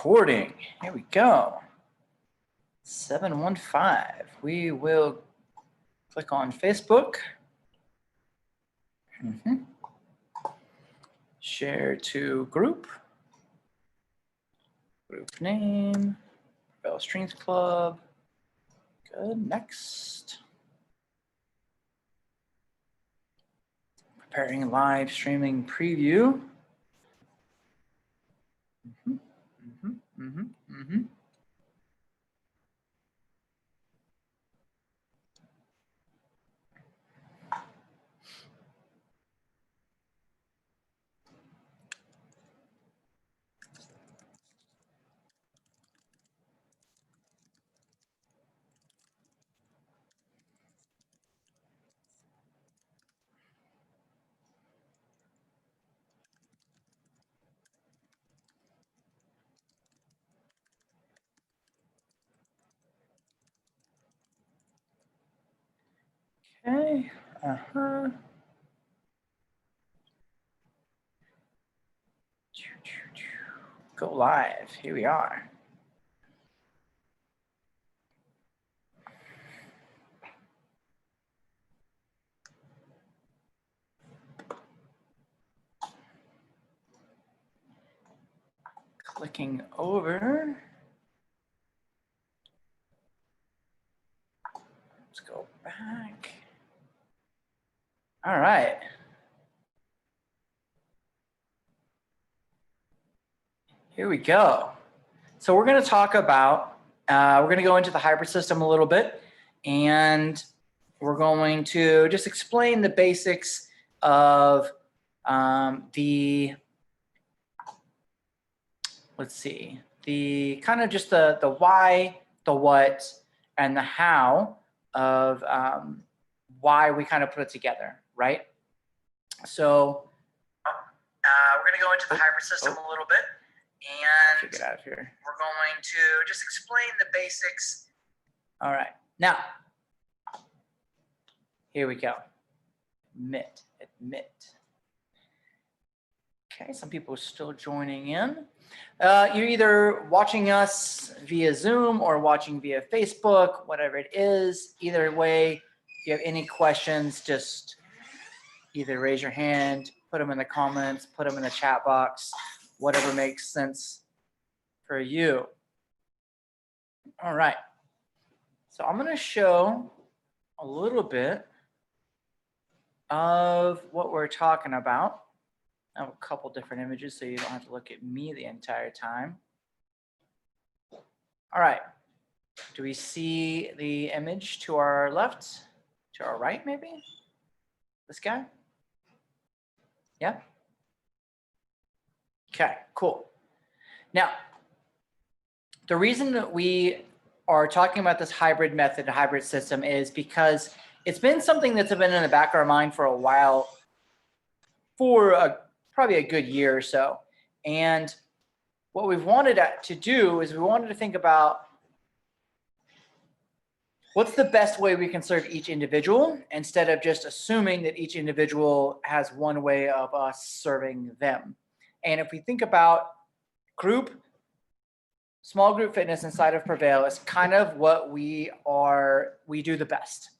recording. Here we go. 715. We will click on Facebook. Share to group. Group name. Prevail Strength Club. Good. Next. Preparing live streaming preview. Okay. Go live. Here we are. Clicking over. Let's go back. All right. Here we go. So we're going to talk about, we're going to go into the hybrid system a little bit, and we're going to just explain the basics of the kind of just the why, the what, and the how of why we kind of put it together, right? So we're going to go into the hybrid system a little bit, and get out of here. We're going to just explain the basics. All right, now here we go. Admit. Okay, some people are still joining in. You're either watching us via Zoom or watching via Facebook, whatever it is. Either way, if you have any questions, just either raise your hand, put them in the comments, put them in the chat box, whatever makes sense for you. All right. So I'm going to show a little bit of what we're talking about. I have a couple different images so you don't have to look at me the entire time. All right. Do we see the image to our left? To our right, maybe? This guy? Yeah? Okay, cool. Now, the reason that we are talking about this hybrid method, hybrid system, is because it's been something that's been in the back of our mind for a while, for probably a good year or so. And what we've wanted to do is we wanted to think about what's the best way we can serve each individual, instead of just assuming that each individual has one way of us serving them. And if we think about small group fitness inside of Prevail, is kind of what we do the best.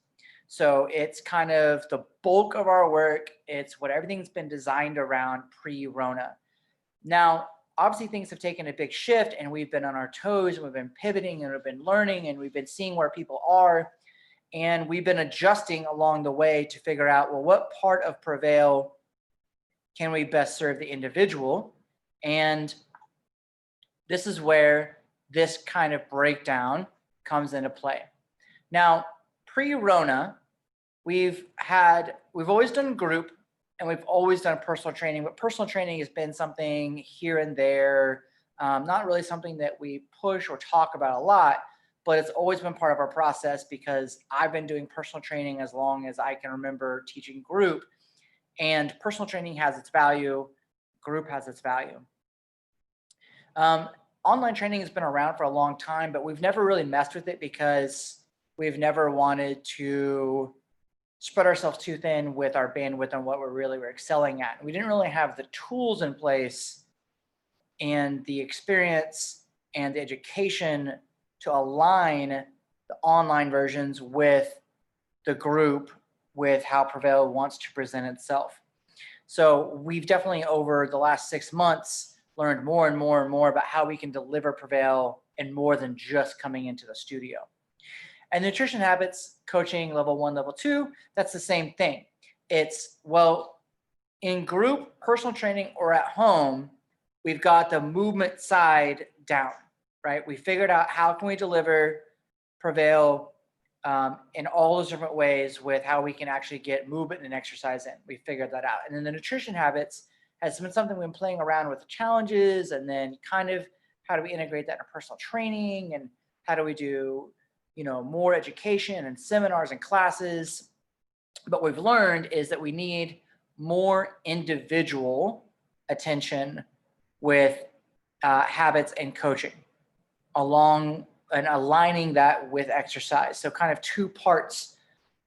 So it's kind of the bulk of our work. It's what everything's been designed around pre-Rona. Now, obviously things have taken a big shift, and we've been on our toes, and we've been pivoting, and we've been learning, and we've been seeing where people are. And we've been adjusting along the way to figure out, well, what part of Prevail can we best serve the individual? And this is where this kind of breakdown comes into play. Now, pre-Rona, we've always done group, and we've always done personal training, but personal training has been something here and there, not really something that we push or talk about a lot, but it's always been part of our process because I've been doing personal training as long as I can remember teaching group, and personal training has its value, group has its value. Online training has been around for a long time, but we've never really messed with it because we've never wanted to spread ourselves too thin with our bandwidth on what we're excelling at. We didn't really have the tools in place and the experience and the education to align the online versions with the group, with how Prevail wants to present itself. So we've definitely, over the last 6 months, learned more and more and more about how we can deliver Prevail and more than just coming into the studio. And nutrition habits coaching level 1, level 2, that's the same thing. It's, well, in group personal training or at home, we've got the movement side down, right? We figured out how can we deliver Prevail in all those different ways with how we can actually get movement and exercise in. We figured that out. And then the nutrition habits has been something we've been playing around with the challenges, and then kind of how do we integrate that in personal training, and how do we do, more education and seminars and classes. But what we've learned is that we need more individual attention with habits and coaching along and aligning that with exercise. So kind of 2 parts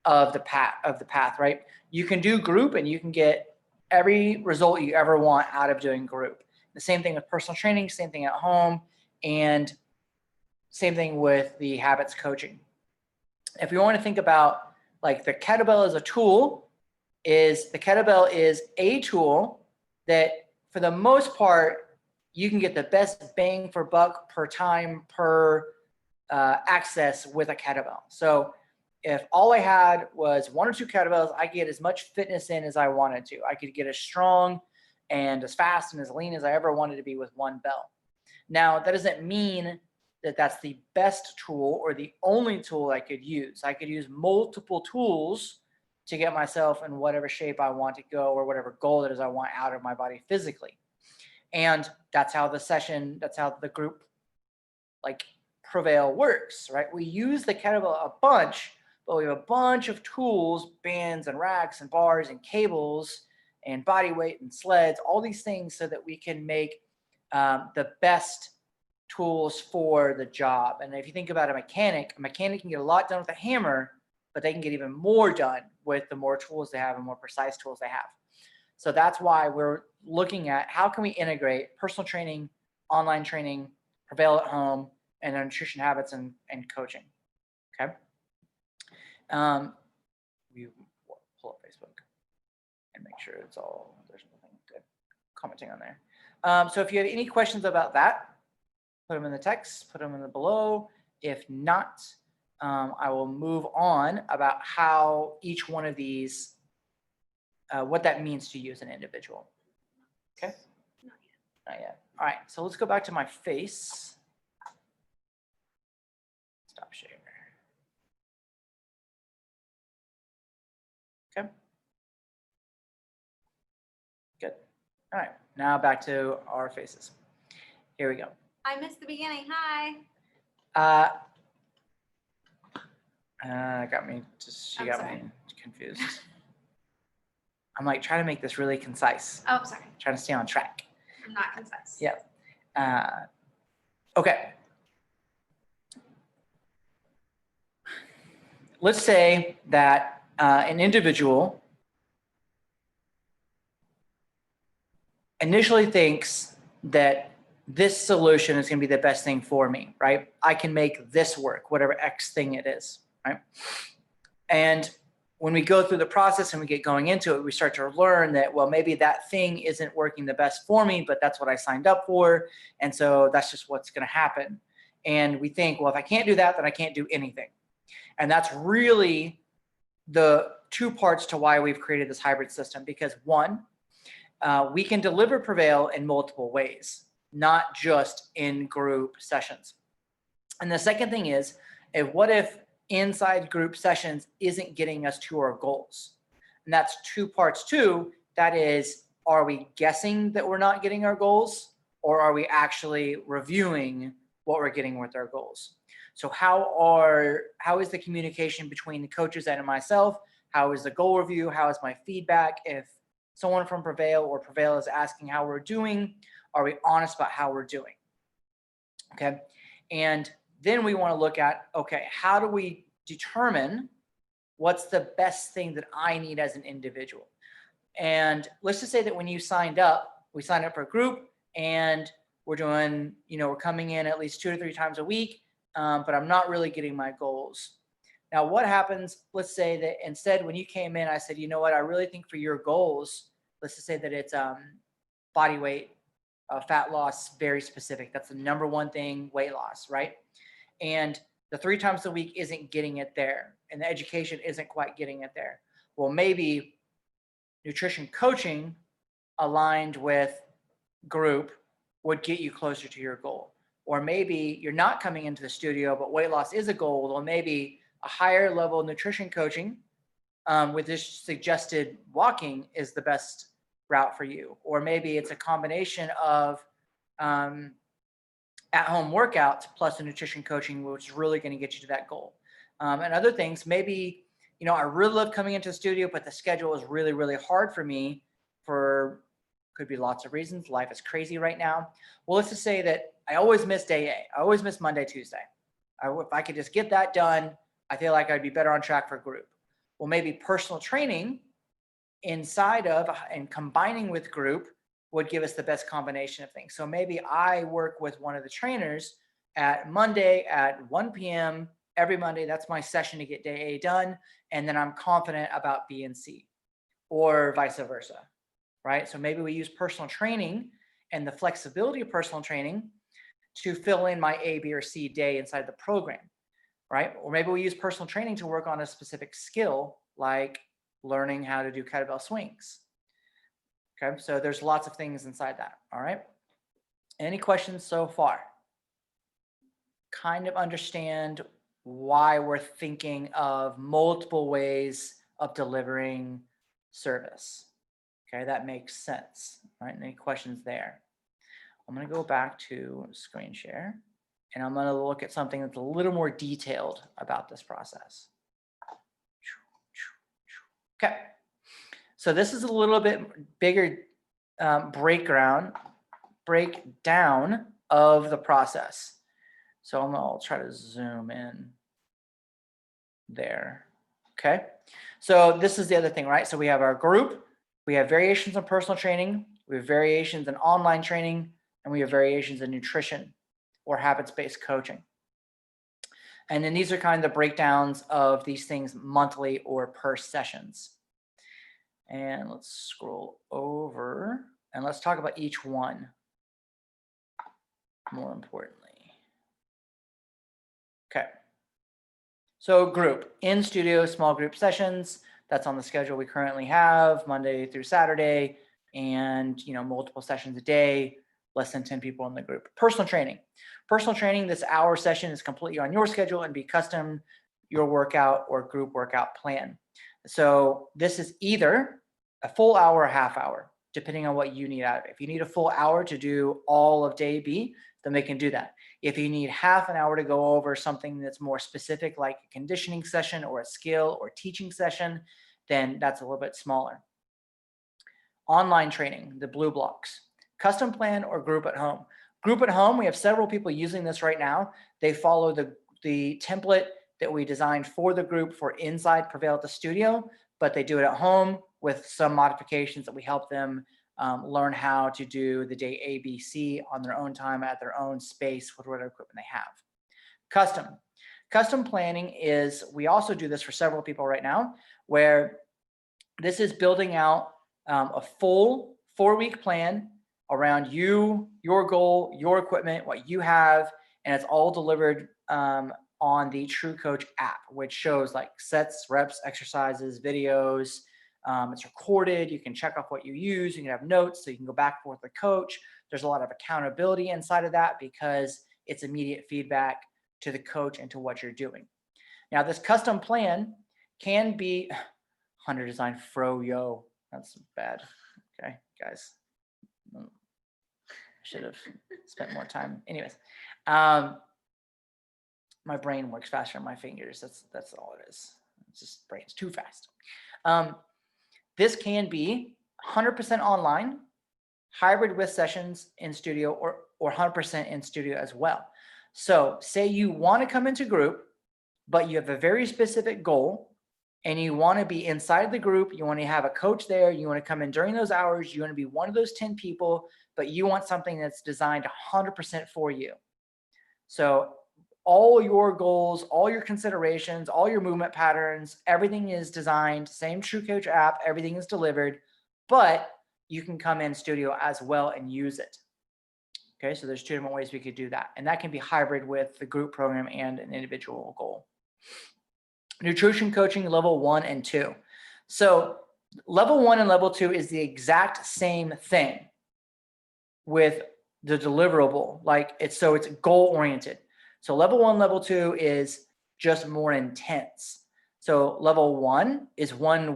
of the path, right? You can do group and you can get every result you ever want out of doing group. The same thing with personal training, same thing at home, and same thing with the habits coaching. If you want to think about like the kettlebell as a tool, the kettlebell is a tool that for the most part, you can get the best bang for buck per time per access with a kettlebell. So if all I had was 1 or 2 kettlebells, I could get as much fitness in as I wanted to. I could get as strong and as fast and as lean as I ever wanted to be with 1 bell. Now, that doesn't mean that that's the best tool or the only tool I could use. I could use multiple tools to get myself in whatever shape I want to go, or whatever goal it is I want out of my body physically. And that's how the group like Prevail works, right? We use the kettlebell a bunch, but we have a bunch of tools, bands and racks and bars and cables and body weight and sleds, all these things so that we can make the best tools for the job. And if you think about a mechanic can get a lot done with a hammer, but they can get even more done with the more tools they have and more precise tools they have. So that's why we're looking at how can we integrate personal training, online training, Prevail at home, and nutrition habits and coaching. Okay. We pull up Facebook and make sure there's nothing good commenting on there. So if you have any questions about that, put them in the text, put them in the below. If not, I will move on about how each one of these, what that means to you as an individual. Okay? Not yet. All right, so let's go back to my face. Stop share. Okay. Good. All right, now back to our faces. Here we go. I missed the beginning. Hi. Got me confused. I'm like trying to make this really concise. Oh, sorry. Trying to stay on track. I'm not concise. Yeah. Okay. Let's say that an individual initially thinks that this solution is going to be the best thing for me, right? I can make this work, whatever X thing it is, right? And when we go through the process and we get going into it, we start to learn that, well, maybe that thing isn't working the best for me, but that's what I signed up for. And so that's just what's going to happen. And we think, well, if I can't do that, then I can't do anything. And that's really the 2 parts to why we've created this hybrid system, because 1, we can deliver Prevail in multiple ways, not just in group sessions. And the second thing is, what if inside group sessions isn't getting us to our goals? And that's 2 parts too. That is, are we guessing that we're not getting our goals, or are we actually reviewing what we're getting with our goals? So how is the communication between the coaches and myself? How is the goal review? How is my feedback? If someone from Prevail or Prevail is asking how we're doing, are we honest about how we're doing? Okay. And then we want to look at, okay, how do we determine what's the best thing that I need as an individual? And let's just say that when you signed up, we signed up for a group, and we're doing, we're coming in at least 2 to 3 times a week, but I'm not really getting my goals. Now, what happens, let's say that instead when you came in, I said, you know what, I really think for your goals, let's just say that it's body weight, fat loss, very specific. That's the number one thing, weight loss, right? And the 3 times a week isn't getting it there, and the education isn't quite getting it there. Well, maybe nutrition coaching aligned with group would get you closer to your goal. Or maybe you're not coming into the studio, but weight loss is a goal. Or maybe a higher level nutrition coaching with this suggested walking is the best route for you. Or maybe it's a combination of at-home workouts plus a nutrition coaching, which is really going to get you to that goal. And other things, maybe, I really love coming into the studio, but the schedule is really, really hard for me for could be lots of reasons. Life is crazy right now. Well, let's just say that I always miss day A. I always miss Monday, Tuesday. If I could just get that done, I feel like I'd be better on track for group. Well, maybe personal training inside of and combining with group would give us the best combination of things. So maybe I work with one of the trainers at Monday at 1 p.m. every Monday. That's my session to get day A done. And then I'm confident about B and C, or vice versa, right? So maybe we use personal training and the flexibility of personal training to fill in my A, B, or C day inside the program, right? Or maybe we use personal training to work on a specific skill, like learning how to do kettlebell swings. Okay, so there's lots of things inside that, all right? Any questions so far? Kind of understand why we're thinking of multiple ways of delivering service. Okay, that makes sense, right? Any questions there? I'm gonna go back to screen share, and I'm gonna look at something that's a little more detailed about this process. Okay, so this is a little bit bigger breakdown of the process. So I'll try to zoom in there. Okay, so this is the other thing, right? So we have our group, we have variations in personal training, we have variations in online training, and we have variations in nutrition or habits-based coaching. And then these are kind of the breakdowns of these things monthly or per sessions. And let's scroll over and let's talk about each one more importantly. Okay. So group, in studio, small group sessions. That's on the schedule we currently have, Monday through Saturday, and multiple sessions a day, less than 10 people in the group. Personal training. Personal training, this hour session is completely on your schedule and be custom your workout or group workout plan. So this is either a full hour or a half hour, depending on what you need out of it. If you need a full hour to do all of day B, then they can do that. If you need half an hour to go over something that's more specific, like a conditioning session or a skill or teaching session, then that's a little bit smaller. Online training, the blue blocks. Custom plan or group at home. Group at home, we have several people using this right now. They follow the template that we designed for the group for inside Prevail at the studio, but they do it at home with some modifications that we help them learn how to do the day A, B, C on their own time at their own space with whatever equipment they have. Custom planning is, we also do this for several people right now, where this is building out a full 4-week plan around you, your goal, your equipment, what you have, and it's all delivered on the True Coach app, which shows like sets, reps, exercises, videos. It's recorded. You can check off what you use. You can have notes so you can go back and forth with the coach. There's a lot of accountability inside of that because it's immediate feedback to the coach and to what you're doing. Now, this custom plan can be Hunter Design Fro-Yo. That's bad. Okay, guys. I should have spent more time. Anyways, my brain works faster than my fingers. That's all it is. It's just brain's too fast. This can be 100% online, hybrid with sessions in studio, or 100% in studio as well. So say you want to come into group, but you have a very specific goal and you want to be inside the group, you want to have a coach there, you want to come in during those hours, you want to be one of those 10 people but you want something that's designed 100% for you. So all your goals, all your considerations, all your movement patterns, everything is designed, same True Coach app, everything is delivered, but you can come in studio as well and use it. Okay, so there's two different ways we could do that. And that can be hybrid with the group program and an individual goal. Nutrition coaching level 1 and 2. So level 1 and level 2 is the exact same thing with the deliverable. Like it's goal oriented. So level 1, level 2 is just more intense. So level 1 is 1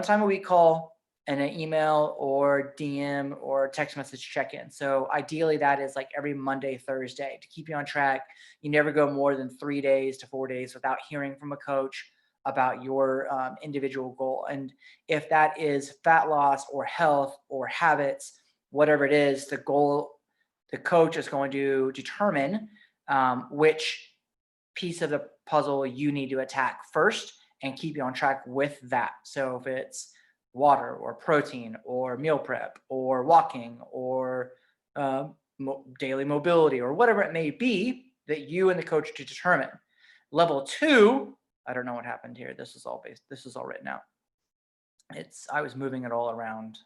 time a week call and an email or DM or text message check-in. So ideally that is like every Monday, Thursday to keep you on track. You never go more than 3 days to 4 days without hearing from a coach about your individual goal. And if that is fat loss or health or habits, whatever it is, the coach is going to determine which piece of the puzzle you need to attack first and keep you on track with that. So if it's water or protein or meal prep or walking or daily mobility or whatever it may be that you and the coach to determine. Level 2, I don't know what happened here. This is all written out. I was moving it all around.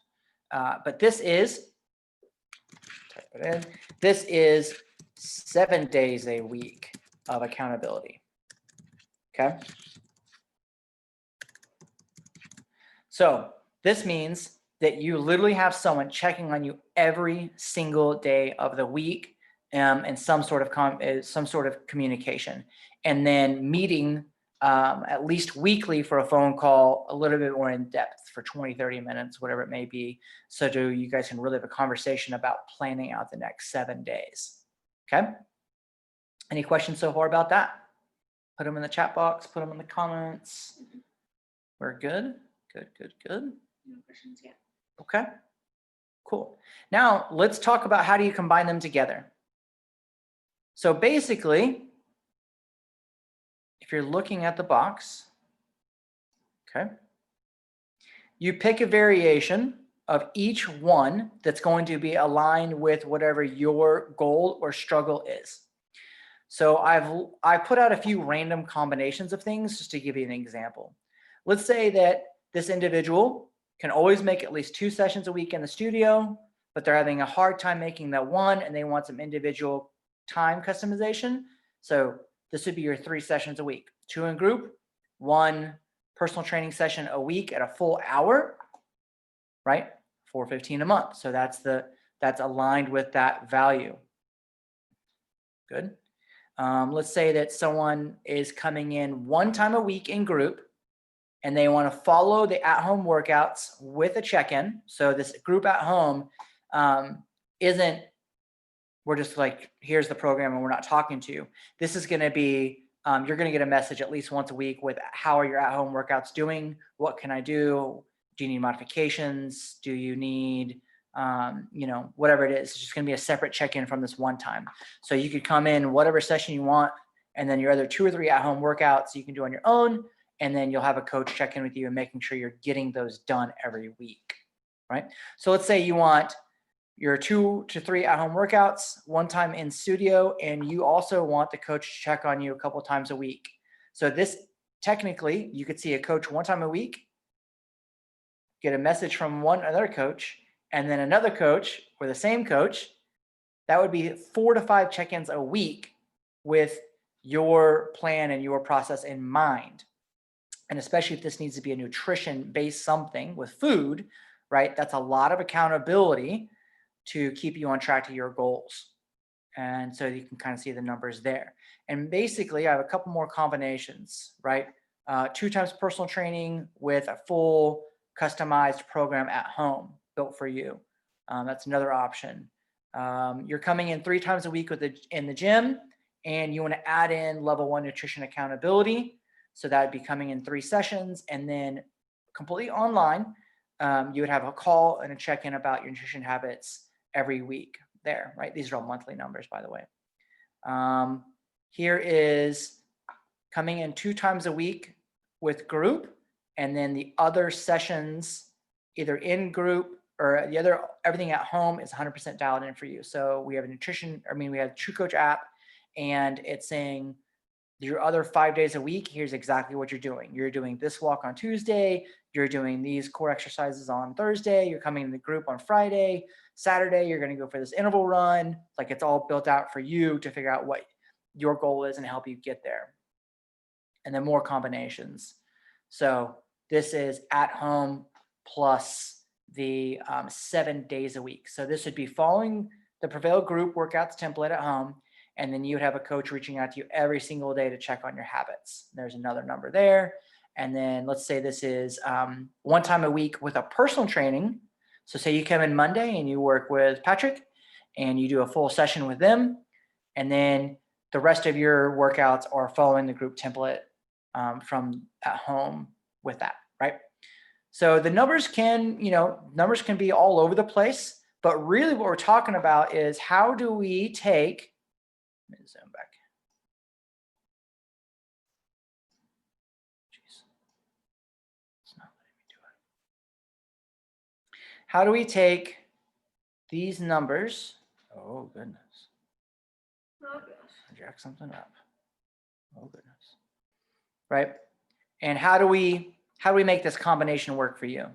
But this is, type it in. This is 7 days a week of accountability. Okay. So this means that you literally have someone checking on you every single day of the week, and some sort of communication, and then meeting at least weekly for a phone call, a little bit more in depth for 20, 30 minutes, whatever it may be. So you guys can really have a conversation about planning out the next 7 days. Okay. Any questions so far about that? Put them in the chat box, put them in the comments. We're good. Good. No questions yet. Okay, cool. Now let's talk about how do you combine them together. So basically, if you're looking at the box, okay, you pick a variation of each one that's going to be aligned with whatever your goal or struggle is. So I put out a few random combinations of things just to give you an example. Let's say that this individual can always make at least 2 sessions a week in the studio, but they're having a hard time making that one and they want some individual time customization. So this would be your 3 sessions a week, 2 in group, 1 personal training session a week at a full hour, right? $415 a month. So that's aligned with that value. Good. Let's say that someone is coming in 1 time a week in group and they want to follow the at-home workouts with a check-in. So this group at home isn't, we're just like, here's the program and we're not talking to you. This is going to be, you're going to get a message at least once a week with how are your at-home workouts doing? What can I do? Do you need modifications? Do you need, whatever it is? It's just going to be a separate check-in from this one time. So you could come in whatever session you want, and then your other 2 or 3 at-home workouts you can do on your own. And then you'll have a coach check in with you and making sure you're getting those done every week, right? So let's say you want your 2 to 3 at-home workouts, 1 time in studio, and you also want the coach to check on you a couple times a week. So this, technically, you could see a coach 1 time a week, get a message from another coach, and then another coach or the same coach. That would be 4 to 5 check-ins a week with your plan and your process in mind. And especially if this needs to be a nutrition-based something with food, right? That's a lot of accountability to keep you on track to your goals. And so you can kind of see the numbers there. And basically, I have a couple more combinations, right? 2 times personal training with a full customized program at home built for you. That's another option. You're coming in 3 times a week in the gym, and you want to add in level 1 nutrition accountability. So that would be coming in 3 sessions, and then completely online, you would have a call and a check-in about your nutrition habits every week there, right? These are all monthly numbers, by the way. Here is coming in 2 times a week with group, and then the other sessions either in group or the other, everything at home is 100% dialed in for you. So we have we have True Coach app, and it's saying your other 5 days a week, here's exactly what you're doing. You're doing this walk on Tuesday. You're doing these core exercises on Thursday. You're coming in the group on Friday. Saturday, you're going to go for this interval run. Like, it's all built out for you to figure out what your goal is and help you get there. And then more combinations. So this is at home plus the 7 days a week. So this would be following the Prevail group workouts template at home. And then you would have a coach reaching out to you every single day to check on your habits. There's another number there. And then let's say this is 1 time a week with a personal training. So say you come in Monday and you work with Patrick and you do a full session with them. And then the rest of your workouts are following the group template from at home with that, right? So the numbers can be all over the place, but really what we're talking about is how do we take, let me zoom back. Jeez. It's not letting me do it. How do we take these numbers? Oh, goodness. Oh, gosh. I jacked something up. Oh, goodness. Right? And how do we make this combination work for you?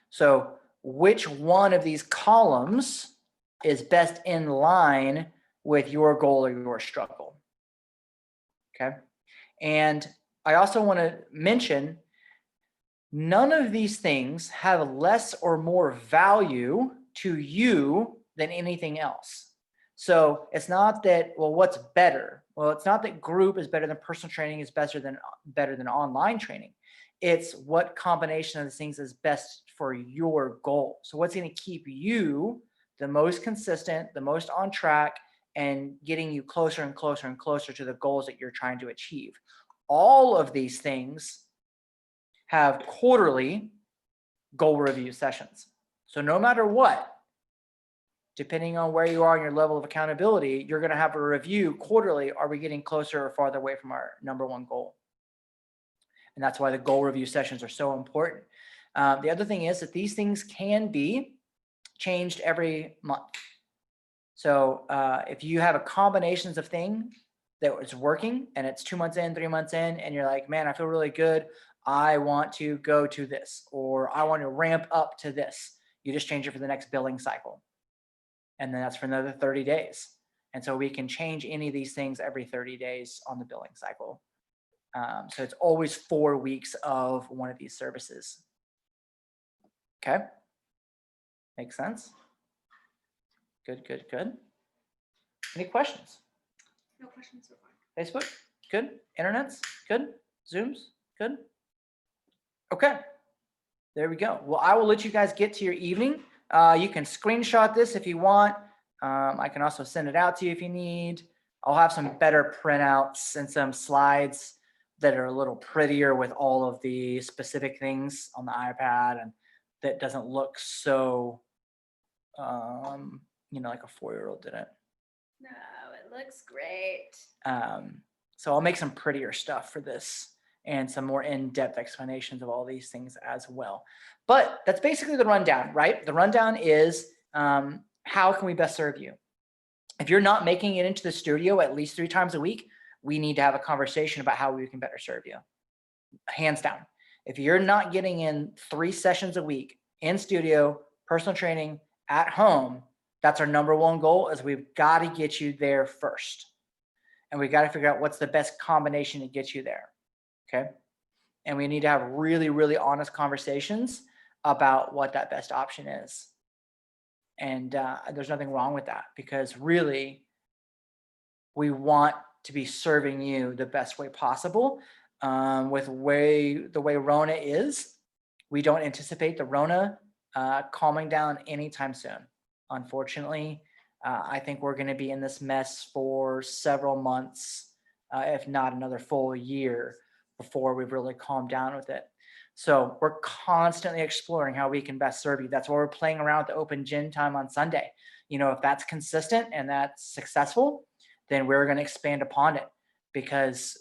So which one of these columns is best in line with your goal or your struggle? Okay. And I also want to mention, none of these things have less or more value to you than anything else. So it's not that, well, what's better? Well, it's not that group is better than personal training is better than online training. It's what combination of these things is best for your goal. So what's going to keep you the most consistent, the most on track, and getting you closer and closer and closer to the goals that you're trying to achieve. All of these things have quarterly goal review sessions. So no matter what, depending on where you are in your level of accountability, you're going to have a review quarterly. Are we getting closer or farther away from our number one goal? And that's why the goal review sessions are so important. The other thing is that these things can be changed every month. So if you have a combinations of things that is working and it's 2 months in, 3 months in, and you're like, man, I feel really good. I want to go to this, or I want to ramp up to this. You just change it for the next billing cycle. And then that's for another 30 days. And so we can change any of these things every 30 days on the billing cycle. So it's always 4 weeks of one of these services. Okay. Makes sense? Good, good, good. Any questions? No questions so far. Facebook? Good. Internets? Good. Zooms? Good. Okay. There we go. Well, I will let you guys get to your evening. You can screenshot this if you want. I can also send it out to you if you need. I'll have some better printouts and some slides that are a little prettier with all of the specific things on the iPad, and that doesn't look so, like a 4-year-old did it. No, it looks great. So I'll make some prettier stuff for this and some more in-depth explanations of all these things as well. But that's basically the rundown, right? The rundown is how can we best serve you? If you're not making it into the studio at least 3 times a week, we need to have a conversation about how we can better serve you. Hands down. If you're not getting in 3 sessions a week in studio, personal training, at home, that's our number one goal, is we've got to get you there first. And we've got to figure out what's the best combination to get you there. Okay. And we need to have really, really honest conversations about what that best option is. And there's nothing wrong with that, because really we want to be serving you the best way possible. With the way Rona is, we don't anticipate the Rona calming down anytime soon. Unfortunately, I think we're going to be in this mess for several months, if not another full year, before we've really calmed down with it. So we're constantly exploring how we can best serve you. That's why we're playing around with the open gym time on Sunday. If that's consistent and that's successful, then we're going to expand upon it, because,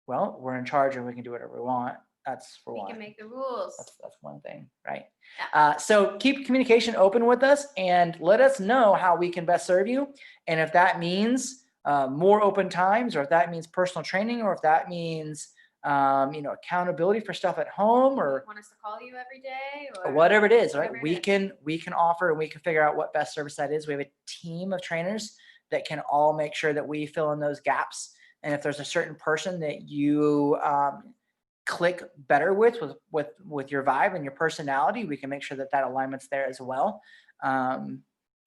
well, we're in charge and we can do whatever we want. That's for We one. can make the rules. That's one thing, right? Yeah. So keep communication open with us and let us know how we can best serve you. And if that means more open times, or if that means personal training, or if that means accountability for stuff at home, or Want us to call you every day, or whatever it is, right? whatever it We is. can offer, and we can figure out what best service that is. We have a team of trainers that can all make sure that we fill in those gaps. And if there's a certain person that you click better with your vibe and your personality, we can make sure that alignment's there as well. And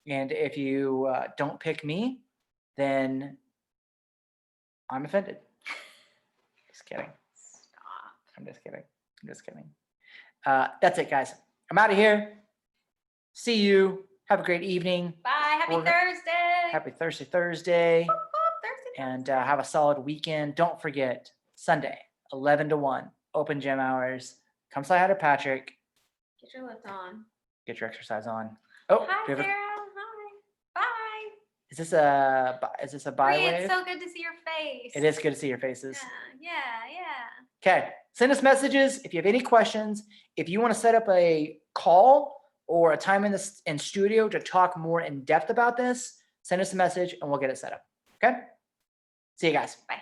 if you don't pick me, then I'm offended. Just kidding. Stop. I'm just kidding. That's it, guys. I'm out of here. See you. Have a great evening. Bye. Happy We're- Thursday. Happy Thursday. Whoop, whoop, Thursday. And have a solid weekend. Don't forget, Sunday, 11 to 1, open gym hours. Come say hi to Patrick. Get your lift on. Get your exercise on. Oh, Hi, do you have Sarah. a- Hi. Bye. is this a bye Bree, wave? it's so good to see your face. It is good to see your faces. Yeah. Okay. Send us messages if you have any questions. If you want to set up a call or a time in studio to talk more in depth about this, send us a message and we'll get it set up. Okay? See you guys. Bye.